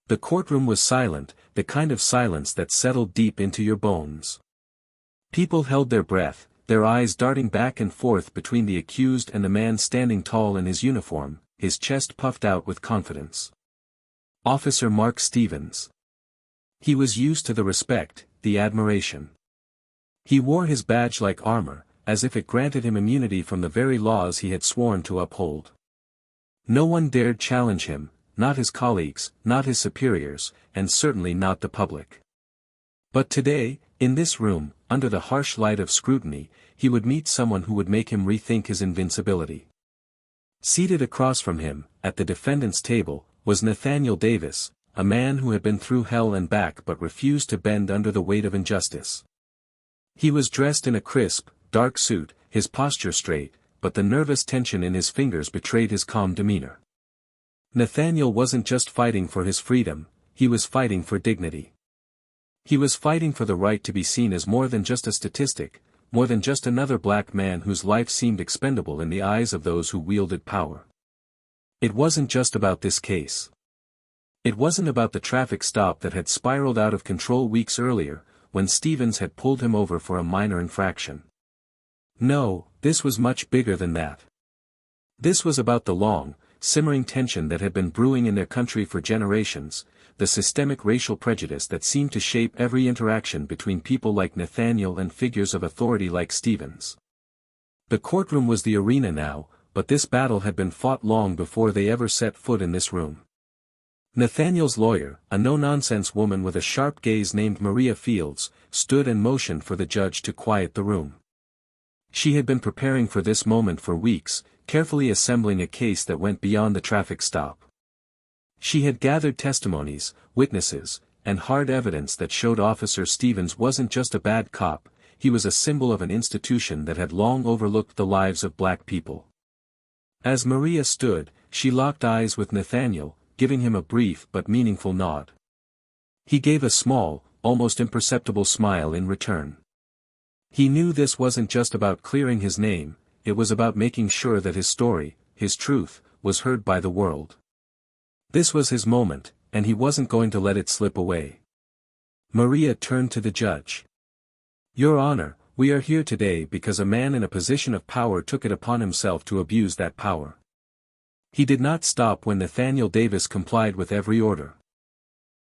The courtroom was silent, the kind of silence that settled deep into your bones. People held their breath, their eyes darting back and forth between the accused and the man standing tall in his uniform, his chest puffed out with confidence. Officer Mark Stevens. He was used to the respect, the admiration. He wore his badge like armor, as if it granted him immunity from the very laws he had sworn to uphold. No one dared challenge him, not his colleagues, not his superiors, and certainly not the public. But today, in this room, under the harsh light of scrutiny, he would meet someone who would make him rethink his invincibility. Seated across from him, at the defendant's table, was Nathaniel Davis, a man who had been through hell and back but refused to bend under the weight of injustice. He was dressed in a crisp, dark suit, his posture straight, but the nervous tension in his fingers betrayed his calm demeanor. Nathaniel wasn't just fighting for his freedom, he was fighting for dignity. He was fighting for the right to be seen as more than just a statistic, more than just another black man whose life seemed expendable in the eyes of those who wielded power. It wasn't just about this case. It wasn't about the traffic stop that had spiraled out of control weeks earlier, when Stevens had pulled him over for a minor infraction. No, this was much bigger than that. This was about the long, simmering tension that had been brewing in their country for generations, the systemic racial prejudice that seemed to shape every interaction between people like Nathaniel and figures of authority like Stevens. The courtroom was the arena now, but this battle had been fought long before they ever set foot in this room. Nathaniel's lawyer, a no-nonsense woman with a sharp gaze named Maria Fields, stood and motioned for the judge to quiet the room. She had been preparing for this moment for weeks, carefully assembling a case that went beyond the traffic stop. She had gathered testimonies, witnesses, and hard evidence that showed Officer Stevens wasn't just a bad cop, he was a symbol of an institution that had long overlooked the lives of black people. As Maria stood, she locked eyes with Nathaniel, giving him a brief but meaningful nod. He gave a small, almost imperceptible smile in return. He knew this wasn't just about clearing his name, it was about making sure that his story, his truth, was heard by the world. This was his moment, and he wasn't going to let it slip away. Maria turned to the judge. "Your Honor, we are here today because a man in a position of power took it upon himself to abuse that power." He did not stop when Nathaniel Davis complied with every order.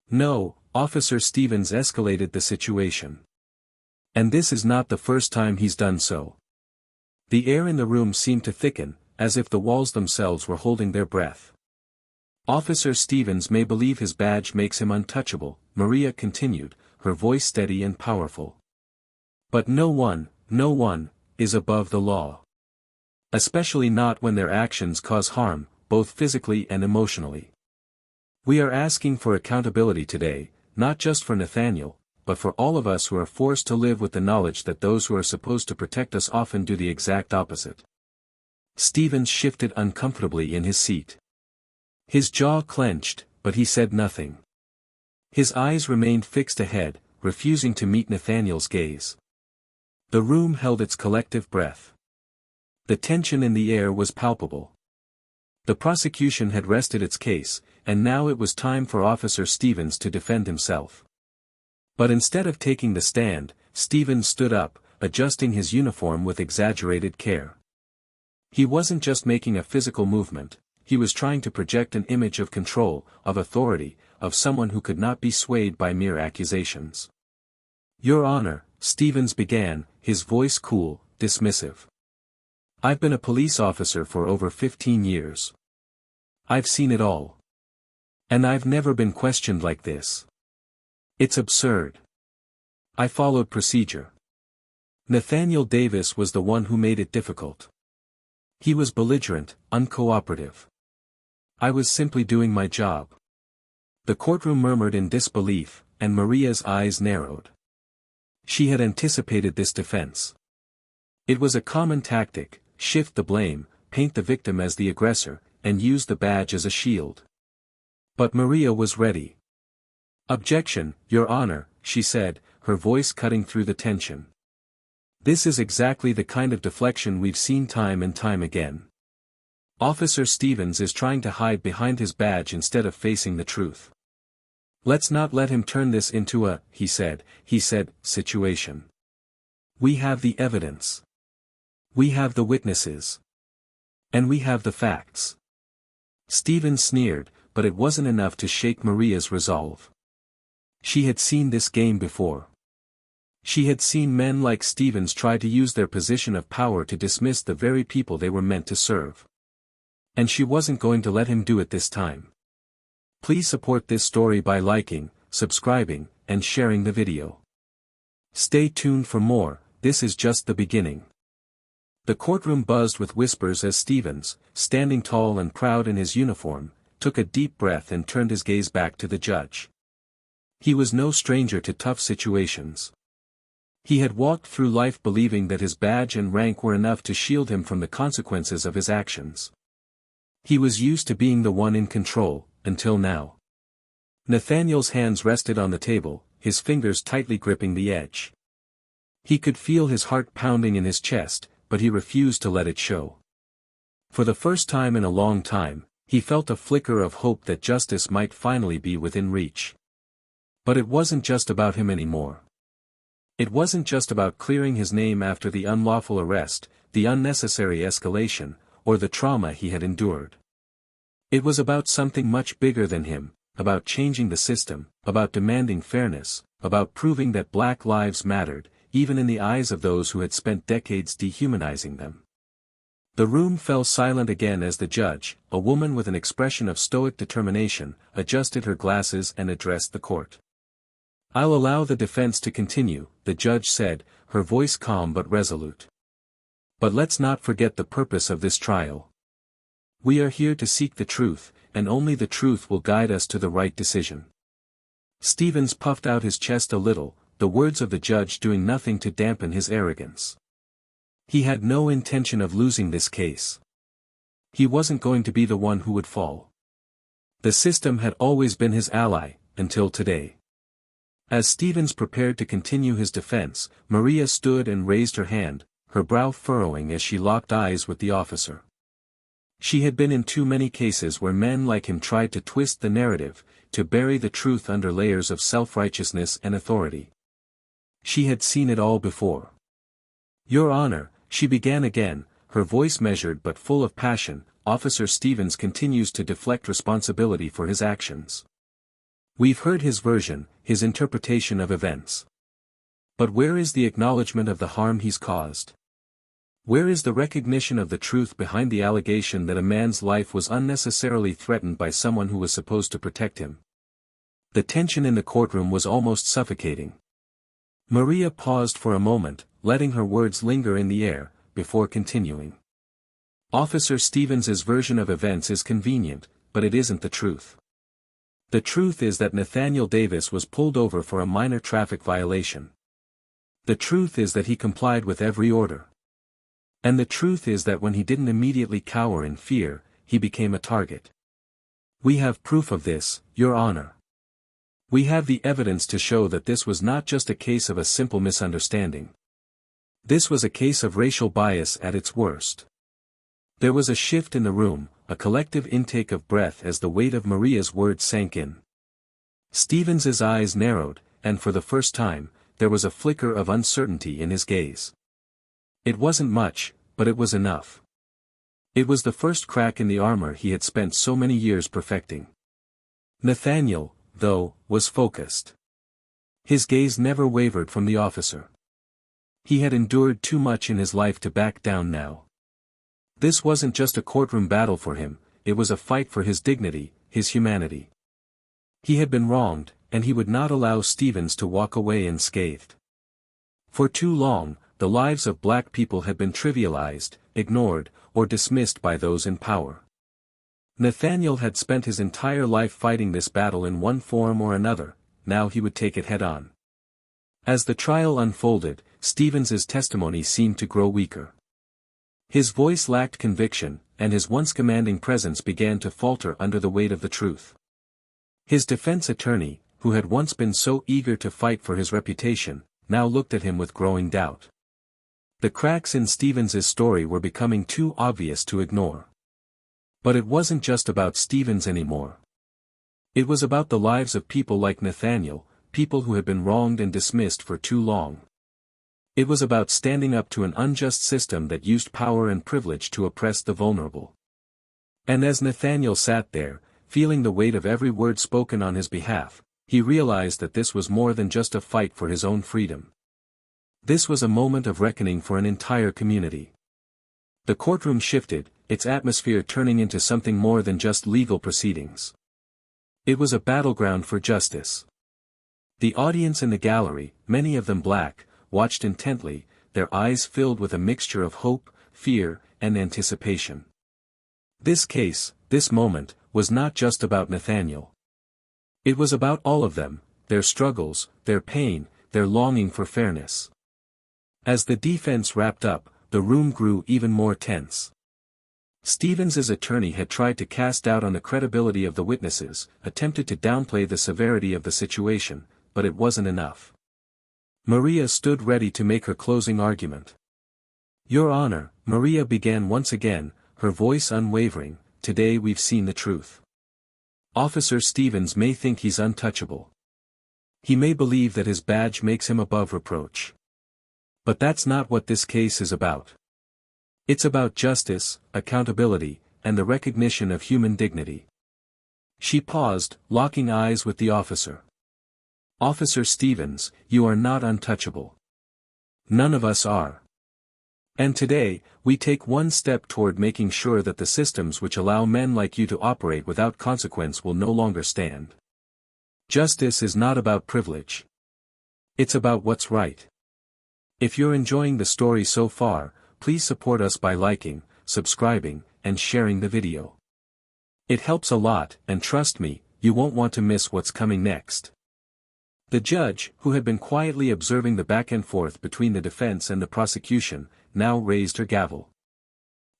No, Officer Stevens escalated the situation. And this is not the first time he's done so. The air in the room seemed to thicken, as if the walls themselves were holding their breath. "Officer Stevens may believe his badge makes him untouchable," Maria continued, her voice steady and powerful. "But no one, is above the law. Especially not when their actions cause harm, both physically and emotionally. We are asking for accountability today, not just for Nathaniel, but for all of us who are forced to live with the knowledge that those who are supposed to protect us often do the exact opposite." Stevens shifted uncomfortably in his seat. His jaw clenched, but he said nothing. His eyes remained fixed ahead, refusing to meet Nathaniel's gaze. The room held its collective breath. The tension in the air was palpable. The prosecution had rested its case, and now it was time for Officer Stevens to defend himself. But instead of taking the stand, Stevens stood up, adjusting his uniform with exaggerated care. He wasn't just making a physical movement, he was trying to project an image of control, of authority, of someone who could not be swayed by mere accusations. "Your Honor," Stevens began, his voice cool, dismissive. "I've been a police officer for over 15 years. I've seen it all. And I've never been questioned like this. It's absurd. I followed procedure." Nathaniel Davis was the one who made it difficult. He was belligerent, uncooperative. "I was simply doing my job." The courtroom murmured in disbelief, and Maria's eyes narrowed. She had anticipated this defense. It was a common tactic: shift the blame, paint the victim as the aggressor, and use the badge as a shield. But Maria was ready. "Objection, Your Honor," she said, her voice cutting through the tension. "This is exactly the kind of deflection we've seen time and time again. Officer Stevens is trying to hide behind his badge instead of facing the truth. Let's not let him turn this into a, he said, situation. We have the evidence. We have the witnesses. And we have the facts. Stevens sneered, but it wasn't enough to shake Maria's resolve. She had seen this game before. She had seen men like Stevens try to use their position of power to dismiss the very people they were meant to serve. And she wasn't going to let him do it this time. Please support this story by liking, subscribing, and sharing the video. Stay tuned for more, this is just the beginning. The courtroom buzzed with whispers as Stevens, standing tall and proud in his uniform, took a deep breath and turned his gaze back to the judge. He was no stranger to tough situations. He had walked through life believing that his badge and rank were enough to shield him from the consequences of his actions. He was used to being the one in control, until now. Nathaniel's hands rested on the table, his fingers tightly gripping the edge. He could feel his heart pounding in his chest, but he refused to let it show. For the first time in a long time, he felt a flicker of hope that justice might finally be within reach. But it wasn't just about him anymore. It wasn't just about clearing his name after the unlawful arrest, the unnecessary escalation, or the trauma he had endured. It was about something much bigger than him, about changing the system, about demanding fairness, about proving that black lives mattered, even in the eyes of those who had spent decades dehumanizing them. The room fell silent again as the judge, a woman with an expression of stoic determination, adjusted her glasses and addressed the court. "I'll allow the defense to continue," the judge said, her voice calm but resolute. "But let's not forget the purpose of this trial. We are here to seek the truth, and only the truth will guide us to the right decision." Stevens puffed out his chest a little, the words of the judge doing nothing to dampen his arrogance. He had no intention of losing this case. He wasn't going to be the one who would fall. The system had always been his ally, until today. As Stevens prepared to continue his defense, Maria stood and raised her hand, her brow furrowing as she locked eyes with the officer. She had been in too many cases where men like him tried to twist the narrative, to bury the truth under layers of self-righteousness and authority. She had seen it all before. "Your Honor," she began again, her voice measured but full of passion, "Officer Stevens continues to deflect responsibility for his actions. We've heard his version, his interpretation of events. But where is the acknowledgement of the harm he's caused? Where is the recognition of the truth behind the allegation that a man's life was unnecessarily threatened by someone who was supposed to protect him?" The tension in the courtroom was almost suffocating. Maria paused for a moment, letting her words linger in the air, before continuing. "Officer Stevens's version of events is convenient, but it isn't the truth. The truth is that Nathaniel Davis was pulled over for a minor traffic violation. The truth is that he complied with every order. And the truth is that when he didn't immediately cower in fear, he became a target. We have proof of this, Your Honor. We have the evidence to show that this was not just a case of a simple misunderstanding. This was a case of racial bias at its worst." There was a shift in the room, a collective intake of breath as the weight of Maria's words sank in. Stevens's eyes narrowed, and for the first time, there was a flicker of uncertainty in his gaze. It wasn't much, but it was enough. It was the first crack in the armor he had spent so many years perfecting. Nathaniel, though, was focused. His gaze never wavered from the officer. He had endured too much in his life to back down now. This wasn't just a courtroom battle for him, it was a fight for his dignity, his humanity. He had been wronged, and he would not allow Stevens to walk away unscathed. For too long, the lives of black people had been trivialized, ignored, or dismissed by those in power. Nathaniel had spent his entire life fighting this battle in one form or another, now he would take it head-on. As the trial unfolded, Stevens's testimony seemed to grow weaker. His voice lacked conviction, and his once commanding presence began to falter under the weight of the truth. His defense attorney, who had once been so eager to fight for his reputation, now looked at him with growing doubt. The cracks in Stevens's story were becoming too obvious to ignore. But it wasn't just about Stevens anymore. It was about the lives of people like Nathaniel, people who had been wronged and dismissed for too long. It was about standing up to an unjust system that used power and privilege to oppress the vulnerable. And as Nathaniel sat there, feeling the weight of every word spoken on his behalf, he realized that this was more than just a fight for his own freedom. This was a moment of reckoning for an entire community. The courtroom shifted, its atmosphere turning into something more than just legal proceedings. It was a battleground for justice. The audience in the gallery, many of them black, watched intently, their eyes filled with a mixture of hope, fear, and anticipation. This case, this moment, was not just about Nathaniel. It was about all of them, their struggles, their pain, their longing for fairness. As the defense wrapped up, the room grew even more tense. Stevens's attorney had tried to cast doubt on the credibility of the witnesses, attempted to downplay the severity of the situation, but it wasn't enough. Maria stood ready to make her closing argument. "Your Honor," Maria began once again, her voice unwavering, "today we've seen the truth. Officer Stevens may think he's untouchable. He may believe that his badge makes him above reproach. But that's not what this case is about. It's about justice, accountability, and the recognition of human dignity." She paused, locking eyes with the officer. "Officer Stevens, you are not untouchable. None of us are. And today, we take one step toward making sure that the systems which allow men like you to operate without consequence will no longer stand. Justice is not about privilege. It's about what's right." If you're enjoying the story so far, please support us by liking, subscribing, and sharing the video. It helps a lot, and trust me, you won't want to miss what's coming next. The judge, who had been quietly observing the back and forth between the defense and the prosecution, now raised her gavel.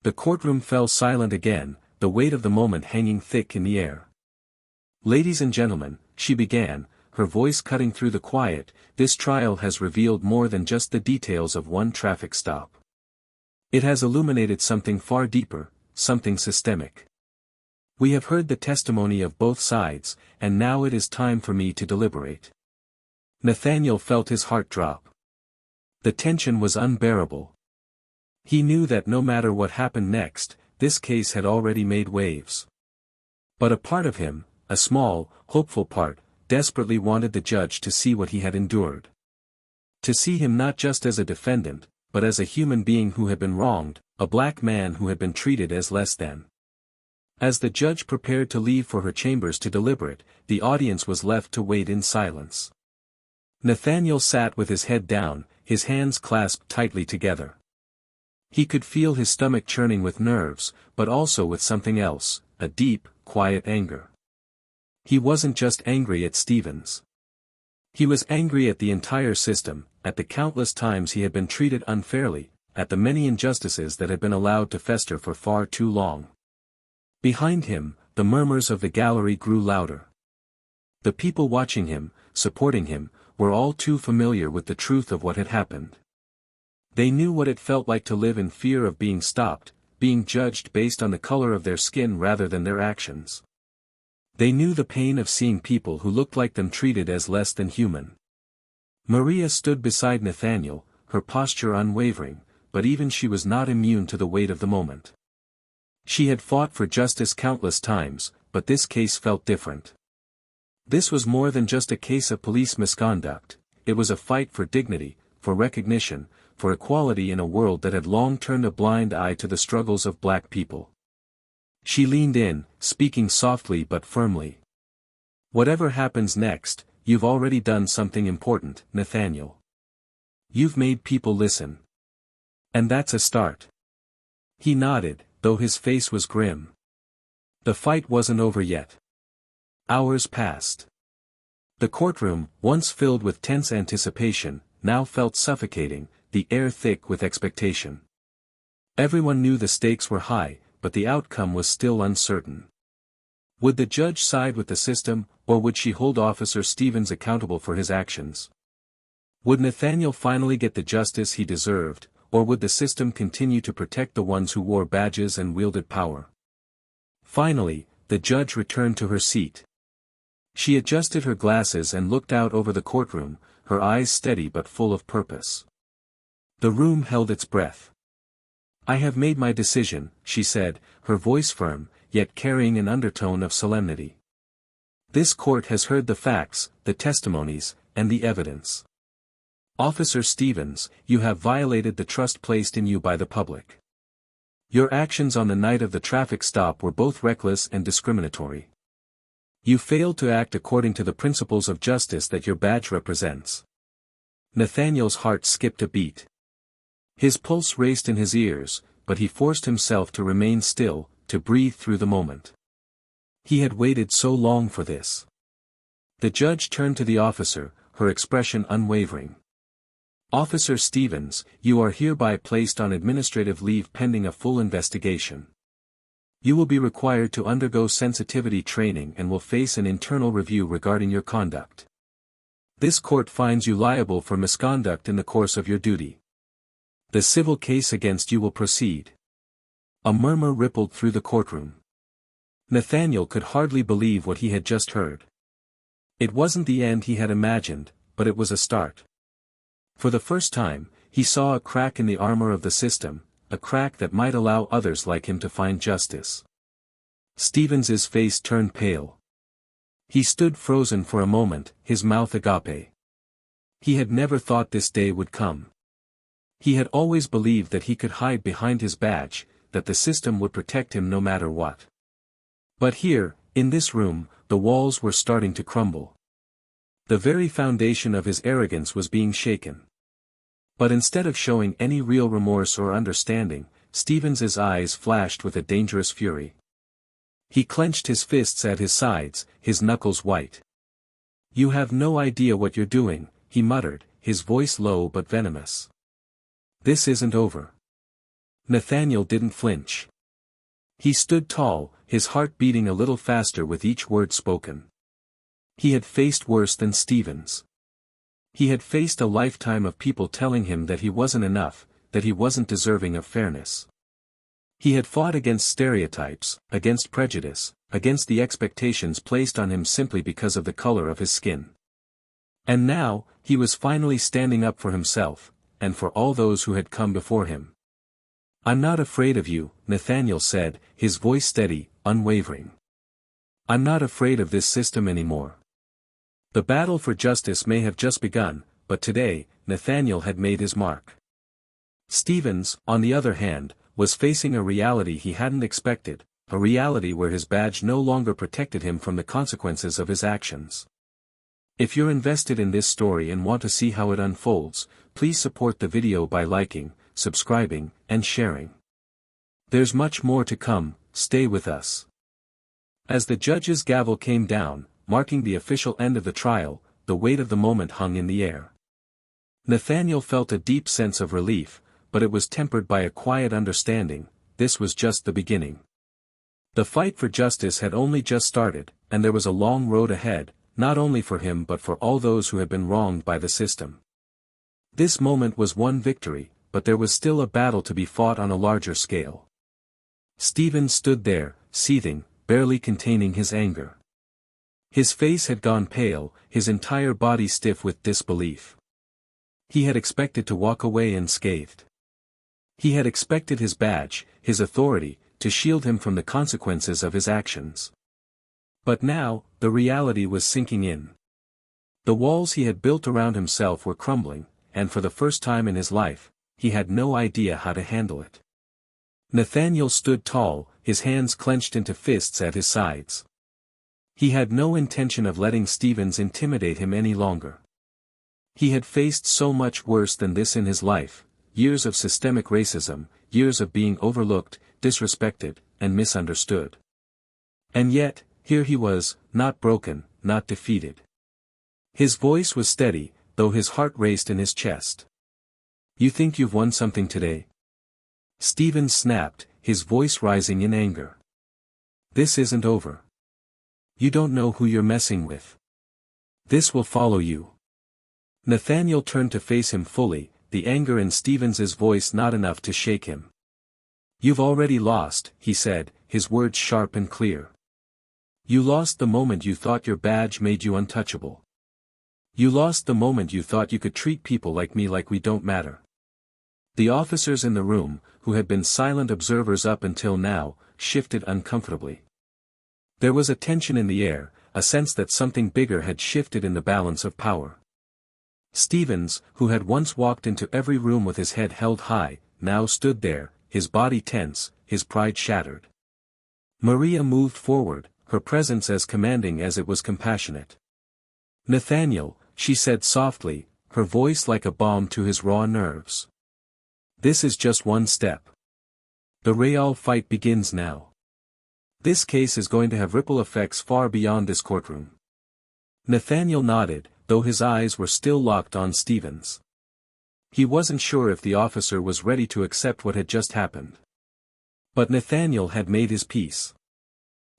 The courtroom fell silent again, the weight of the moment hanging thick in the air. "Ladies and gentlemen," she began, her voice cutting through the quiet, "this trial has revealed more than just the details of one traffic stop. It has illuminated something far deeper, something systemic. We have heard the testimony of both sides, and now it is time for me to deliberate." Nathaniel felt his heart drop. The tension was unbearable. He knew that no matter what happened next, this case had already made waves. But a part of him, a small, hopeful part, desperately wanted the judge to see what he had endured. To see him not just as a defendant, but as a human being who had been wronged, a black man who had been treated as less than. As the judge prepared to leave for her chambers to deliberate, the audience was left to wait in silence. Nathaniel sat with his head down, his hands clasped tightly together. He could feel his stomach churning with nerves, but also with something else, a deep, quiet anger. He wasn't just angry at Stevens. He was angry at the entire system, at the countless times he had been treated unfairly, at the many injustices that had been allowed to fester for far too long. Behind him, the murmurs of the gallery grew louder. The people watching him, supporting him, were all too familiar with the truth of what had happened. They knew what it felt like to live in fear of being stopped, being judged based on the color of their skin rather than their actions. They knew the pain of seeing people who looked like them treated as less than human. Maria stood beside Nathaniel, her posture unwavering, but even she was not immune to the weight of the moment. She had fought for justice countless times, but this case felt different. This was more than just a case of police misconduct, it was a fight for dignity, for recognition, for equality in a world that had long turned a blind eye to the struggles of black people. She leaned in, speaking softly but firmly. "Whatever happens next, you've already done something important, Nathaniel. You've made people listen. And that's a start." He nodded, though his face was grim. The fight wasn't over yet. Hours passed. The courtroom, once filled with tense anticipation, now felt suffocating, the air thick with expectation. Everyone knew the stakes were high, but the outcome was still uncertain. Would the judge side with the system, or would she hold Officer Stevens accountable for his actions? Would Nathaniel finally get the justice he deserved, or would the system continue to protect the ones who wore badges and wielded power? Finally, the judge returned to her seat. She adjusted her glasses and looked out over the courtroom, her eyes steady but full of purpose. The room held its breath. "I have made my decision," she said, her voice firm, yet carrying an undertone of solemnity. "This court has heard the facts, the testimonies, and the evidence. Officer Stevens, you have violated the trust placed in you by the public. Your actions on the night of the traffic stop were both reckless and discriminatory. You failed to act according to the principles of justice that your badge represents." Nathaniel's heart skipped a beat. His pulse raced in his ears, but he forced himself to remain still, to breathe through the moment. He had waited so long for this. The judge turned to the officer, her expression unwavering. "Officer Stevens, you are hereby placed on administrative leave pending a full investigation. You will be required to undergo sensitivity training and will face an internal review regarding your conduct. This court finds you liable for misconduct in the course of your duty. The civil case against you will proceed." A murmur rippled through the courtroom. Nathaniel could hardly believe what he had just heard. It wasn't the end he had imagined, but it was a start. For the first time, he saw a crack in the armor of the system, a crack that might allow others like him to find justice. Stevens's face turned pale. He stood frozen for a moment, his mouth agape. He had never thought this day would come. He had always believed that he could hide behind his badge, that the system would protect him no matter what. But here, in this room, the walls were starting to crumble. The very foundation of his arrogance was being shaken. But instead of showing any real remorse or understanding, Stevens's eyes flashed with a dangerous fury. He clenched his fists at his sides, his knuckles white. "You have no idea what you're doing," he muttered, his voice low but venomous. "This isn't over." Nathaniel didn't flinch. He stood tall, his heart beating a little faster with each word spoken. He had faced worse than Stevens. He had faced a lifetime of people telling him that he wasn't enough, that he wasn't deserving of fairness. He had fought against stereotypes, against prejudice, against the expectations placed on him simply because of the color of his skin. And now, he was finally standing up for himself, and for all those who had come before him. "I'm not afraid of you," Nathaniel said, his voice steady, unwavering. "I'm not afraid of this system anymore. The battle for justice may have just begun, but today, Nathaniel had made his mark." Stevens, on the other hand, was facing a reality he hadn't expected, a reality where his badge no longer protected him from the consequences of his actions. If you're invested in this story and want to see how it unfolds, please support the video by liking, subscribing, and sharing. There's much more to come, stay with us. As the judge's gavel came down, marking the official end of the trial, the weight of the moment hung in the air. Nathaniel felt a deep sense of relief, but it was tempered by a quiet understanding. This was just the beginning. The fight for justice had only just started, and there was a long road ahead, not only for him but for all those who had been wronged by the system. This moment was one victory, but there was still a battle to be fought on a larger scale. Stevens stood there, seething, barely containing his anger. His face had gone pale, his entire body stiff with disbelief. He had expected to walk away unscathed. He had expected his badge, his authority, to shield him from the consequences of his actions. But now, the reality was sinking in. The walls he had built around himself were crumbling, and for the first time in his life, he had no idea how to handle it. Nathaniel stood tall, his hands clenched into fists at his sides. He had no intention of letting Stevens intimidate him any longer. He had faced so much worse than this in his life, years of systemic racism, years of being overlooked, disrespected, and misunderstood. And yet, here he was, not broken, not defeated. His voice was steady, though his heart raced in his chest. "You think you've won something today?" Stevens snapped, his voice rising in anger. "This isn't over. You don't know who you're messing with. This will follow you." Nathaniel turned to face him fully, the anger in Stevens's voice not enough to shake him. "You've already lost," he said, his words sharp and clear. You lost the moment you thought your badge made you untouchable. You lost the moment you thought you could treat people like me like we don't matter. The officers in the room, who had been silent observers up until now, shifted uncomfortably. There was a tension in the air, a sense that something bigger had shifted in the balance of power. Stevens, who had once walked into every room with his head held high, now stood there, his body tense, his pride shattered. Maria moved forward, her presence as commanding as it was compassionate. "Nathaniel," she said softly, her voice like a balm to his raw nerves. "This is just one step. The real fight begins now. This case is going to have ripple effects far beyond this courtroom." Nathaniel nodded, though his eyes were still locked on Stevens. He wasn't sure if the officer was ready to accept what had just happened. But Nathaniel had made his peace.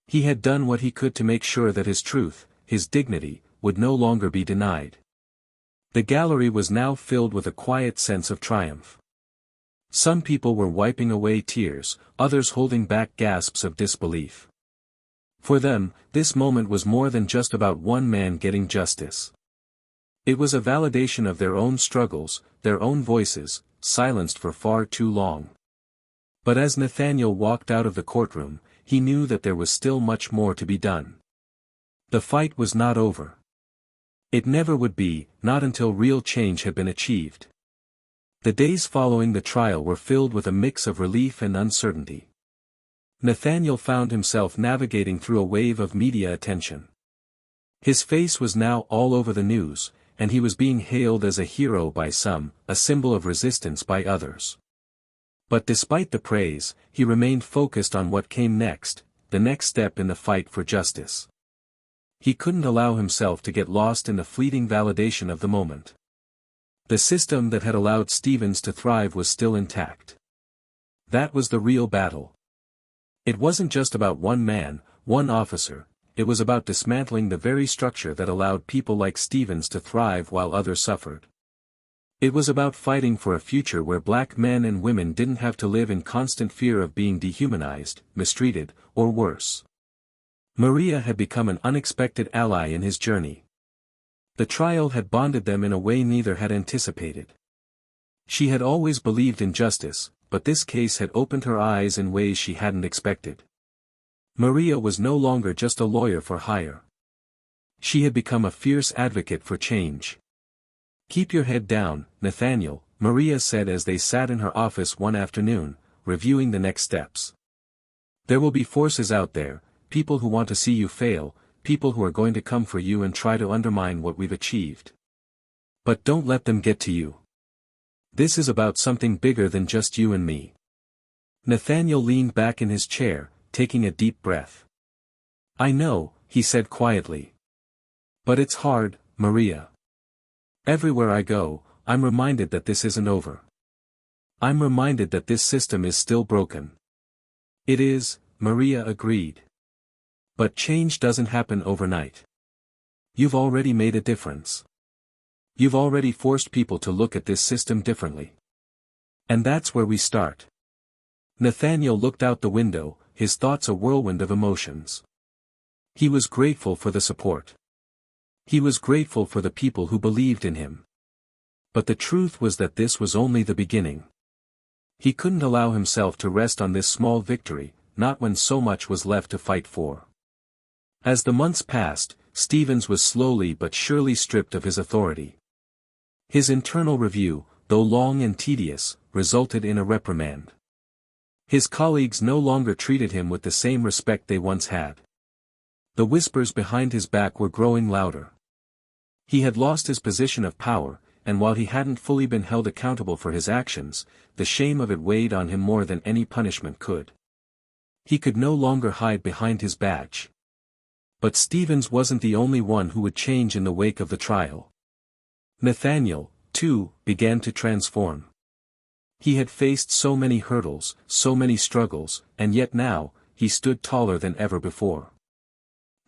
He had done what he could to make sure that his truth, his dignity, would no longer be denied. The gallery was now filled with a quiet sense of triumph. Some people were wiping away tears, others holding back gasps of disbelief. For them, this moment was more than just about one man getting justice. It was a validation of their own struggles, their own voices, silenced for far too long. But as Nathaniel walked out of the courtroom, he knew that there was still much more to be done. The fight was not over. It never would be, not until real change had been achieved. The days following the trial were filled with a mix of relief and uncertainty. Nathaniel found himself navigating through a wave of media attention. His face was now all over the news, and he was being hailed as a hero by some, a symbol of resistance by others. But despite the praise, he remained focused on what came next, the next step in the fight for justice. He couldn't allow himself to get lost in the fleeting validation of the moment. The system that had allowed Stevens to thrive was still intact. That was the real battle. It wasn't just about one man, one officer, it was about dismantling the very structure that allowed people like Stevens to thrive while others suffered. It was about fighting for a future where black men and women didn't have to live in constant fear of being dehumanized, mistreated, or worse. Maria had become an unexpected ally in his journey. The trial had bonded them in a way neither had anticipated. She had always believed in justice, but this case had opened her eyes in ways she hadn't expected. Maria was no longer just a lawyer for hire. She had become a fierce advocate for change. "Keep your head down, Nathaniel," Maria said as they sat in her office one afternoon, reviewing the next steps. "There will be forces out there, people who want to see you fail, people who are going to come for you and try to undermine what we've achieved. But don't let them get to you. This is about something bigger than just you and me." Nathaniel leaned back in his chair, taking a deep breath. "I know," he said quietly. "But it's hard, Maria. Everywhere I go, I'm reminded that this isn't over. I'm reminded that this system is still broken." "It is," Maria agreed. "But change doesn't happen overnight. You've already made a difference. You've already forced people to look at this system differently. And that's where we start." Nathaniel looked out the window, his thoughts a whirlwind of emotions. He was grateful for the support. He was grateful for the people who believed in him. But the truth was that this was only the beginning. He couldn't allow himself to rest on this small victory, not when so much was left to fight for. As the months passed, Stevens was slowly but surely stripped of his authority. His internal review, though long and tedious, resulted in a reprimand. His colleagues no longer treated him with the same respect they once had. The whispers behind his back were growing louder. He had lost his position of power, and while he hadn't fully been held accountable for his actions, the shame of it weighed on him more than any punishment could. He could no longer hide behind his badge. But Stevens wasn't the only one who would change in the wake of the trial. Nathaniel, too, began to transform. He had faced so many hurdles, so many struggles, and yet now, he stood taller than ever before.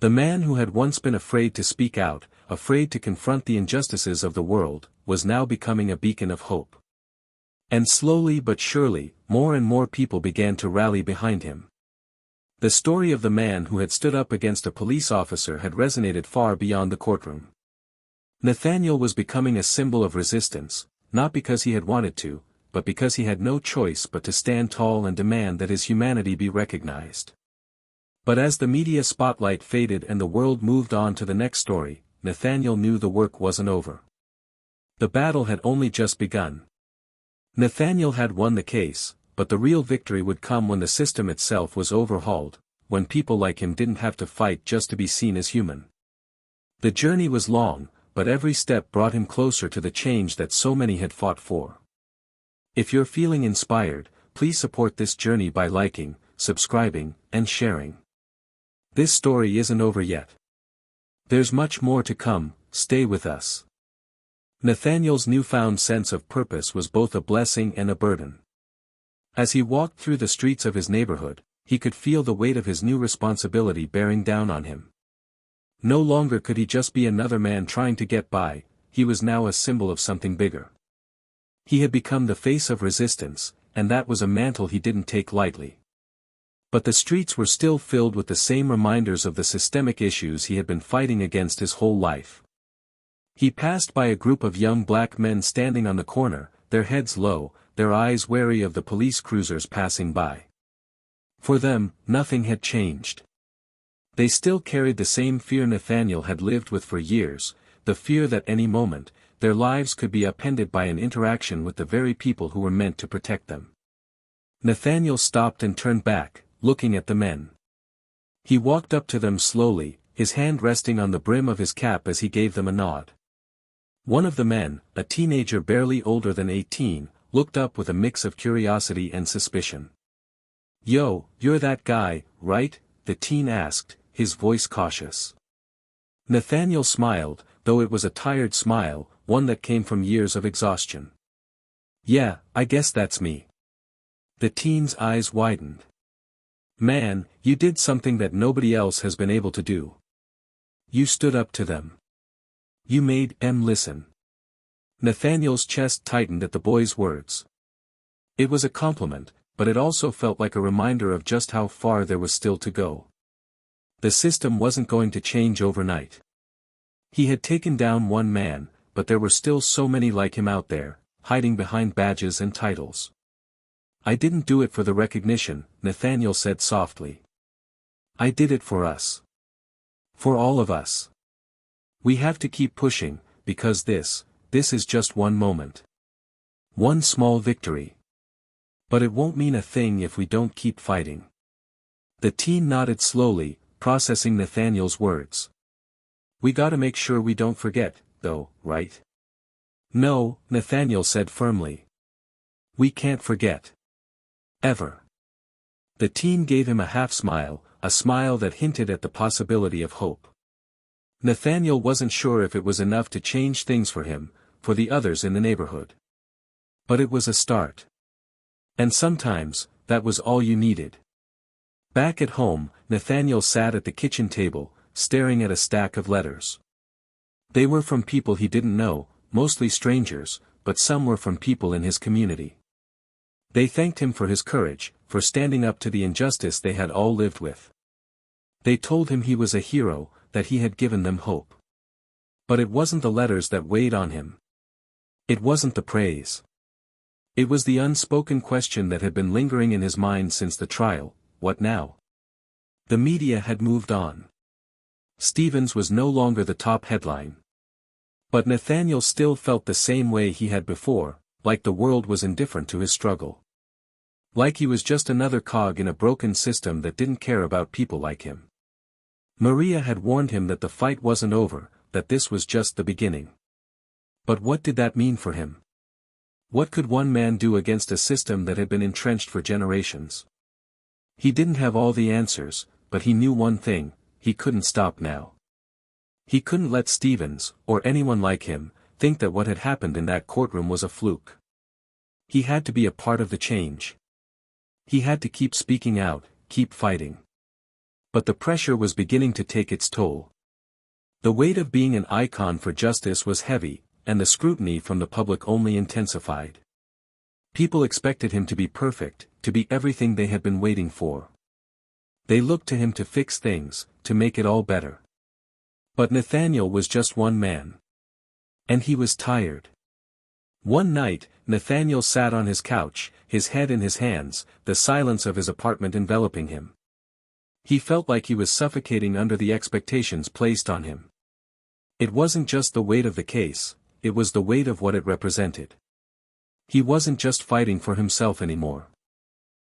The man who had once been afraid to speak out, afraid to confront the injustices of the world, was now becoming a beacon of hope. And slowly but surely, more and more people began to rally behind him. The story of the man who had stood up against a police officer had resonated far beyond the courtroom. Nathaniel was becoming a symbol of resistance, not because he had wanted to, but because he had no choice but to stand tall and demand that his humanity be recognized. But as the media spotlight faded and the world moved on to the next story, Nathaniel knew the work wasn't over. The battle had only just begun. Nathaniel had won the case, but the real victory would come when the system itself was overhauled, when people like him didn't have to fight just to be seen as human. The journey was long, but every step brought him closer to the change that so many had fought for. If you're feeling inspired, please support this journey by liking, subscribing, and sharing. This story isn't over yet. There's much more to come, stay with us. Nathaniel's newfound sense of purpose was both a blessing and a burden. As he walked through the streets of his neighborhood, he could feel the weight of his new responsibility bearing down on him. No longer could he just be another man trying to get by, he was now a symbol of something bigger. He had become the face of resistance, and that was a mantle he didn't take lightly. But the streets were still filled with the same reminders of the systemic issues he had been fighting against his whole life. He passed by a group of young black men standing on the corner, their heads low, their eyes wary of the police cruisers passing by. For them, nothing had changed. They still carried the same fear Nathaniel had lived with for years, the fear that any moment, their lives could be upended by an interaction with the very people who were meant to protect them. Nathaniel stopped and turned back, looking at the men. He walked up to them slowly, his hand resting on the brim of his cap as he gave them a nod. One of the men, a teenager barely older than 18, looked up with a mix of curiosity and suspicion. "Yo, you're that guy, right?" the teen asked, his voice cautious. Nathaniel smiled, though it was a tired smile, one that came from years of exhaustion. "Yeah, I guess that's me." The teen's eyes widened. "Man, you did something that nobody else has been able to do. You stood up to them. You made them listen." Nathaniel's chest tightened at the boy's words. It was a compliment, but it also felt like a reminder of just how far there was still to go. The system wasn't going to change overnight. He had taken down one man, but there were still so many like him out there, hiding behind badges and titles. "I didn't do it for the recognition," Nathaniel said softly. "I did it for us. For all of us. We have to keep pushing, because this is just one moment. One small victory. But it won't mean a thing if we don't keep fighting." The teen nodded slowly, processing Nathaniel's words. "We gotta make sure we don't forget, though, right?" "No," Nathaniel said firmly. "We can't forget. Ever." The teen gave him a half-smile, a smile that hinted at the possibility of hope. Nathaniel wasn't sure if it was enough to change things for him, for the others in the neighborhood. But it was a start. And sometimes, that was all you needed. Back at home, Nathaniel sat at the kitchen table, staring at a stack of letters. They were from people he didn't know, mostly strangers, but some were from people in his community. They thanked him for his courage, for standing up to the injustice they had all lived with. They told him he was a hero, that he had given them hope. But it wasn't the letters that weighed on him. It wasn't the praise. It was the unspoken question that had been lingering in his mind since the trial: what now? The media had moved on. Stevens was no longer the top headline. But Nathaniel still felt the same way he had before, like the world was indifferent to his struggle. Like he was just another cog in a broken system that didn't care about people like him. Maria had warned him that the fight wasn't over, that this was just the beginning. But what did that mean for him? What could one man do against a system that had been entrenched for generations? He didn't have all the answers, but he knew one thing: he couldn't stop now. He couldn't let Stevens, or anyone like him, think that what had happened in that courtroom was a fluke. He had to be a part of the change. He had to keep speaking out, keep fighting. But the pressure was beginning to take its toll. The weight of being an icon for justice was heavy, and the scrutiny from the public only intensified. People expected him to be perfect, to be everything they had been waiting for. They looked to him to fix things, to make it all better. But Nathaniel was just one man. And he was tired. One night, Nathaniel sat on his couch, his head in his hands, the silence of his apartment enveloping him. He felt like he was suffocating under the expectations placed on him. It wasn't just the weight of the case, it was the weight of what it represented. He wasn't just fighting for himself anymore.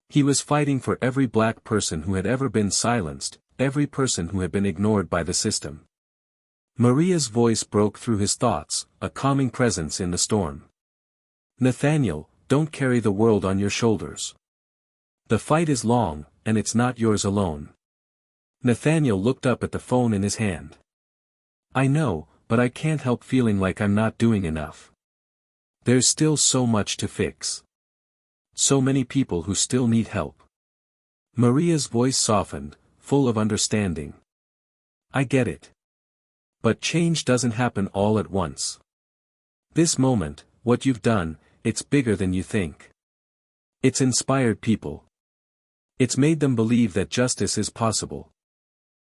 He was fighting for every black person who had ever been silenced, every person who had been ignored by the system. Maria's voice broke through his thoughts, a calming presence in the storm. Nathaniel, don't carry the world on your shoulders. The fight is long, and it's not yours alone. Nathaniel looked up at the phone in his hand. I know, but I can't help feeling like I'm not doing enough. There's still so much to fix. So many people who still need help. Maria's voice softened, full of understanding. I get it. But change doesn't happen all at once. This moment, what you've done, it's bigger than you think. It's inspired people. It's made them believe that justice is possible.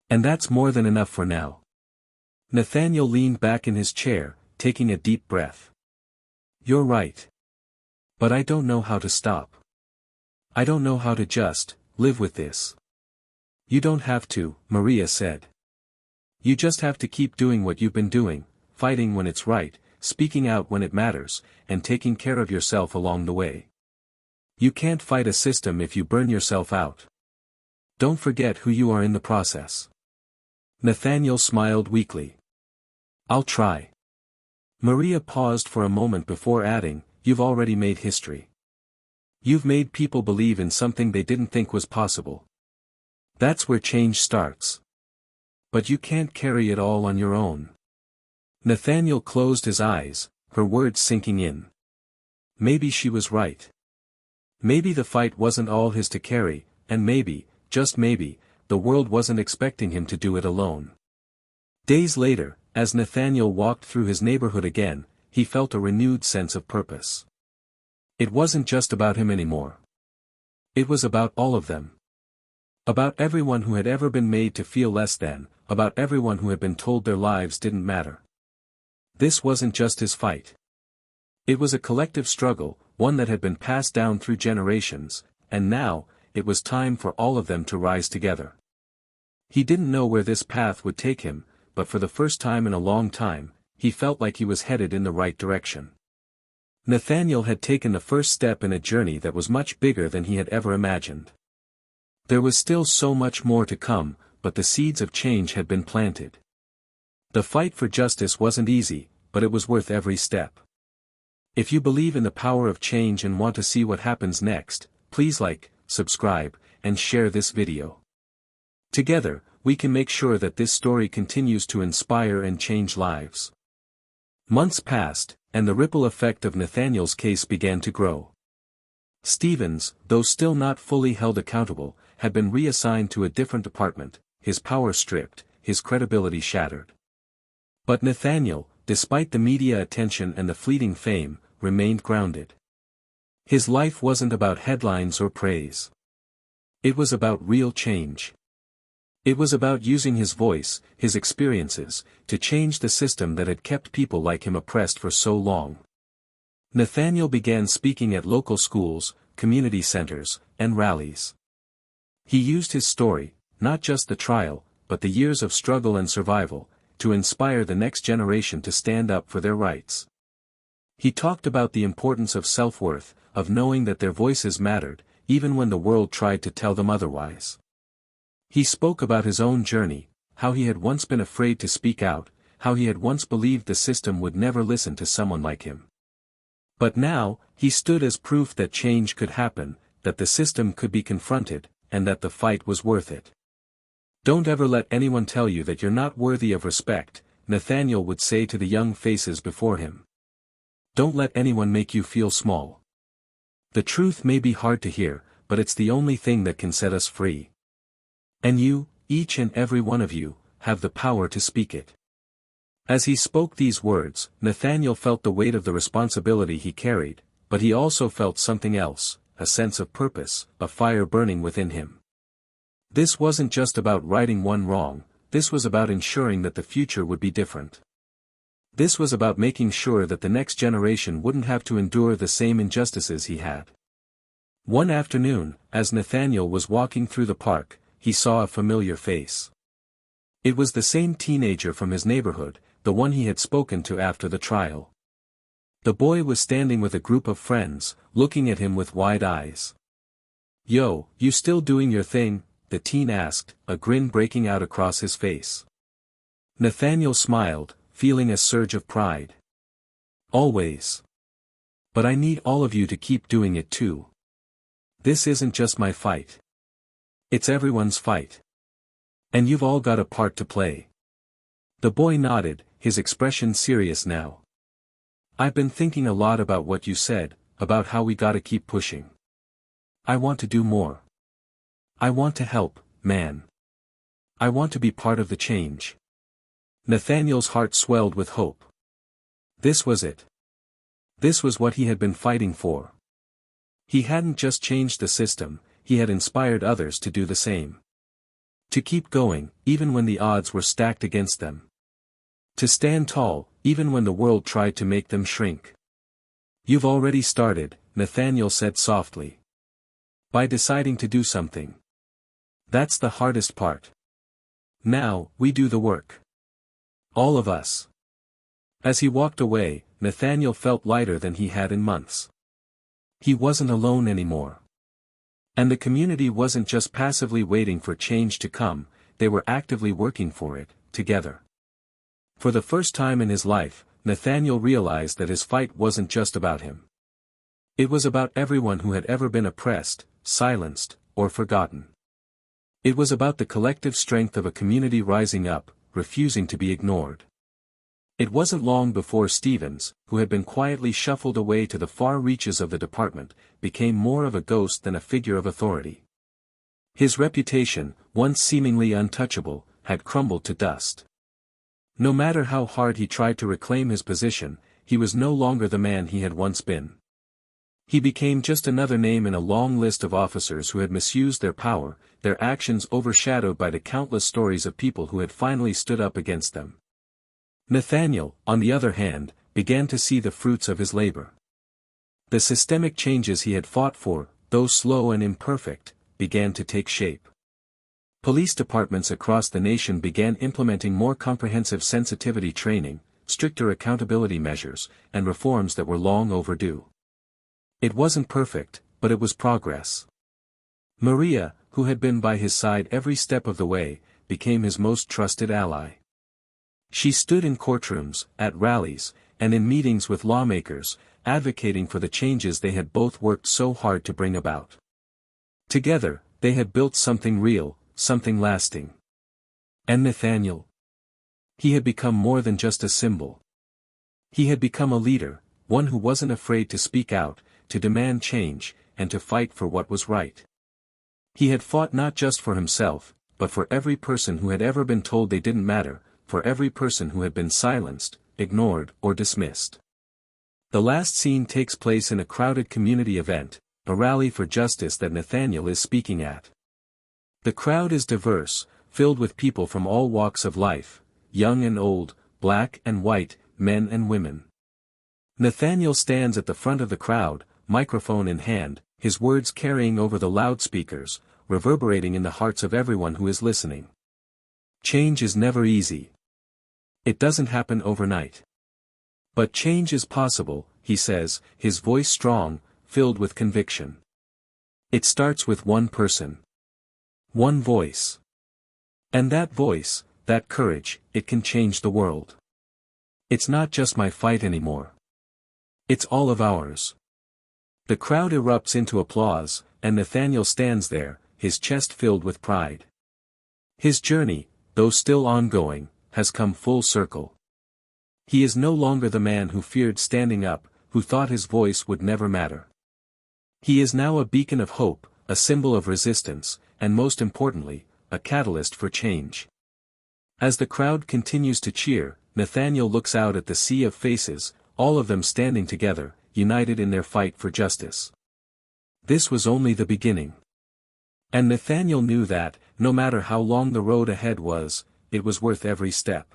And that's more than enough for now. Nathaniel leaned back in his chair, taking a deep breath. You're right. But I don't know how to stop. I don't know how to just live with this. You don't have to, Maria said. You just have to keep doing what you've been doing, fighting when it's right, speaking out when it matters, and taking care of yourself along the way. You can't fight a system if you burn yourself out. Don't forget who you are in the process. Nathaniel smiled weakly. I'll try. Maria paused for a moment before adding, you've already made history. You've made people believe in something they didn't think was possible. That's where change starts. But you can't carry it all on your own. Nathaniel closed his eyes, her words sinking in. Maybe she was right. Maybe the fight wasn't all his to carry, and maybe, just maybe, the world wasn't expecting him to do it alone. Days later, as Nathaniel walked through his neighborhood again, he felt a renewed sense of purpose. It wasn't just about him anymore. It was about all of them. About everyone who had ever been made to feel less than, about everyone who had been told their lives didn't matter. This wasn't just his fight. It was a collective struggle, one that had been passed down through generations, and now, it was time for all of them to rise together. He didn't know where this path would take him, but for the first time in a long time, he felt like he was headed in the right direction. Nathaniel had taken the first step in a journey that was much bigger than he had ever imagined. There was still so much more to come, but the seeds of change had been planted. The fight for justice wasn't easy, but it was worth every step. If you believe in the power of change and want to see what happens next, please like, subscribe, and share this video. Together, we can make sure that this story continues to inspire and change lives. Months passed, and the ripple effect of Nathaniel's case began to grow. Stevens, though still not fully held accountable, had been reassigned to a different department, his power stripped, his credibility shattered. But Nathaniel, despite the media attention and the fleeting fame, remained grounded. His life wasn't about headlines or praise. It was about real change. It was about using his voice, his experiences, to change the system that had kept people like him oppressed for so long. Nathaniel began speaking at local schools, community centers, and rallies. He used his story, not just the trial, but the years of struggle and survival, to inspire the next generation to stand up for their rights. He talked about the importance of self-worth, of knowing that their voices mattered, even when the world tried to tell them otherwise. He spoke about his own journey, how he had once been afraid to speak out, how he had once believed the system would never listen to someone like him. But now, he stood as proof that change could happen, that the system could be confronted, and that the fight was worth it. Don't ever let anyone tell you that you're not worthy of respect, Nathaniel would say to the young faces before him. Don't let anyone make you feel small. The truth may be hard to hear, but it's the only thing that can set us free. And you, each and every one of you, have the power to speak it. As he spoke these words, Nathaniel felt the weight of the responsibility he carried, but he also felt something else, a sense of purpose, a fire burning within him. This wasn't just about righting one wrong, this was about ensuring that the future would be different. This was about making sure that the next generation wouldn't have to endure the same injustices he had. One afternoon, as Nathaniel was walking through the park, he saw a familiar face. It was the same teenager from his neighborhood, the one he had spoken to after the trial. The boy was standing with a group of friends, looking at him with wide eyes. "Yo, you still doing your thing?" the teen asked, a grin breaking out across his face. Nathaniel smiled, feeling a surge of pride. "Always. But I need all of you to keep doing it too. This isn't just my fight. It's everyone's fight. And you've all got a part to play." The boy nodded, his expression serious now. "I've been thinking a lot about what you said, about how we gotta keep pushing. I want to do more. I want to help, man. I want to be part of the change." Nathaniel's heart swelled with hope. This was it. This was what he had been fighting for. He hadn't just changed the system, he had inspired others to do the same. To keep going, even when the odds were stacked against them. To stand tall, even when the world tried to make them shrink. "You've already started," Nathaniel said softly. "By deciding to do something. That's the hardest part. Now, we do the work. All of us." As he walked away, Nathaniel felt lighter than he had in months. He wasn't alone anymore. And the community wasn't just passively waiting for change to come, they were actively working for it, together. For the first time in his life, Nathaniel realized that his fight wasn't just about him. It was about everyone who had ever been oppressed, silenced, or forgotten. It was about the collective strength of a community rising up, refusing to be ignored. It wasn't long before Stevens, who had been quietly shuffled away to the far reaches of the department, became more of a ghost than a figure of authority. His reputation, once seemingly untouchable, had crumbled to dust. No matter how hard he tried to reclaim his position, he was no longer the man he had once been. He became just another name in a long list of officers who had misused their power, their actions overshadowed by the countless stories of people who had finally stood up against them. Nathaniel, on the other hand, began to see the fruits of his labor. The systemic changes he had fought for, though slow and imperfect, began to take shape. Police departments across the nation began implementing more comprehensive sensitivity training, stricter accountability measures, and reforms that were long overdue. It wasn't perfect, but it was progress. Maria, who had been by his side every step of the way, became his most trusted ally. She stood in courtrooms, at rallies, and in meetings with lawmakers, advocating for the changes they had both worked so hard to bring about. Together, they had built something real, something lasting. And Nathaniel? He had become more than just a symbol. He had become a leader, one who wasn't afraid to speak out, to demand change, and to fight for what was right. He had fought not just for himself, but for every person who had ever been told they didn't matter, for every person who had been silenced, ignored, or dismissed. The last scene takes place in a crowded community event, a rally for justice that Nathaniel is speaking at. The crowd is diverse, filled with people from all walks of life, young and old, black and white, men and women. Nathaniel stands at the front of the crowd, microphone in hand, his words carrying over the loudspeakers, reverberating in the hearts of everyone who is listening. Change is never easy. It doesn't happen overnight. But change is possible, he says, his voice strong, filled with conviction. It starts with one person. One voice. And that voice, that courage, it can change the world. It's not just my fight anymore. It's all of ours. The crowd erupts into applause, and Nathaniel stands there, his chest filled with pride. His journey, though still ongoing, has come full circle. He is no longer the man who feared standing up, who thought his voice would never matter. He is now a beacon of hope, a symbol of resistance, and most importantly, a catalyst for change. As the crowd continues to cheer, Nathaniel looks out at the sea of faces, all of them standing together, united in their fight for justice. This was only the beginning. And Nathaniel knew that, no matter how long the road ahead was, it was worth every step.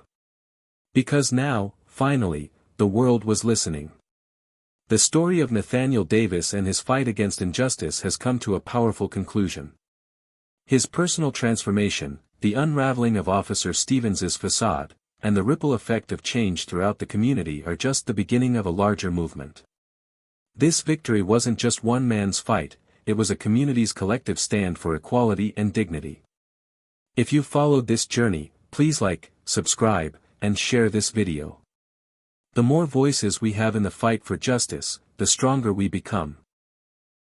Because now, finally, the world was listening. The story of Nathaniel Davis and his fight against injustice has come to a powerful conclusion. His personal transformation, the unraveling of Officer Stevens's facade, and the ripple effect of change throughout the community are just the beginning of a larger movement. This victory wasn't just one man's fight, it was a community's collective stand for equality and dignity. If you followed this journey, please like, subscribe, and share this video. The more voices we have in the fight for justice, the stronger we become.